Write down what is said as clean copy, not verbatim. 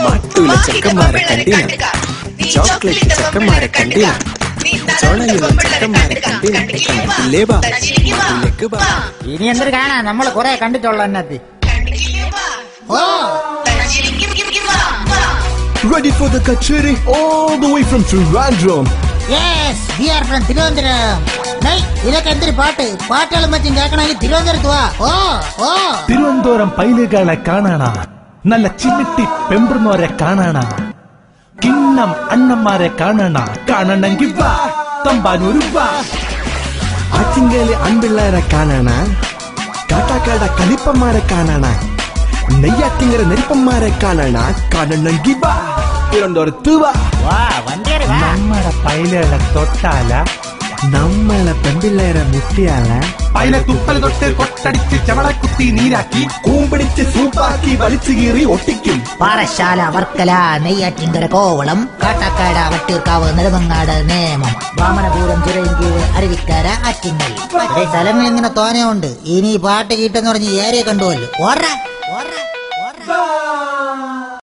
മട്ടുള്ള ചെക്കന്മാരെ കണ്ടില്ല, ചോക്ലേറ്റ് ചെക്കന്മാരെ കണ്ടില്ല, ചോളയുള്ള ചെക്കന്മാരെ കണ്ടില്ല. ഇനി എന്തൊരു കാണാ, നമ്മള് കൊറേ കണ്ടിട്ടുള്ള എന്നത്. Ready for the kacheri all the way from Trivandrum. Yes, we are from Tiruvandhuram. ഇതൊക്കെ എന്തൊരു പാട്ടുകളും മറ്റും കേൾക്കണമെങ്കിൽ തിരുവനന്തപുരത്ത് വാ. തിരുവനന്തപുരം പൈലുകളെ കാണാണ, നല്ല ചിമിട്ടി പെമ്പുന്നോരെ കാണാണ, കിണ്ണം അണ്ണന്മാരെ കാണണമെങ്കിൽ വാ തമ്പാനൂര് വാ. ആറ്റിങ്ങല് അൻപിള്ളേരെ കാണാണ, കാട്ടാക്കാട കലിപ്പന്മാരെ കാണാണ, നെയ്യാറ്റിങ്ങര നെരിപ്പന്മാരെ കാണണമെങ്കിൽ വാ തിരുവനന്തപുരത്ത് വാ. നമ്മുടെ പൈലുകളെ തൊട്ടാല, നമ്മളെ പെമ്പിള്ളേരെ മുട്ടിയാല, പൈല തുപ്പൽ തൊട്ട് കൊട്ടടിച്ച് ചവളെ കുത്തി നീരാക്കി കൂമ്പിടിച്ച് സൂപ്പാക്കി വലിച്ചു കീറി ഒട്ടിക്കും. പാറശാല, വർക്കല, നെയ്യാറ്റിങ്കര, കോവളം, കാട്ടാക്കാട്, വട്ടിയൂർക്കാവ്, നെടുമങ്ങാട്, നേമം, വാമനപുരം, ചിറയൻകീഴ്, അരുവിക്കര, ആറ്റിങ്ങൽ. സ്ഥലങ്ങൾ ഇങ്ങനെ തോനെയുണ്ട്. ഇനി പാട്ട് കീട്ടെന്ന് പറഞ്ഞ് ഏരിയ കണ്ടുവല്ലോ. ഓർറ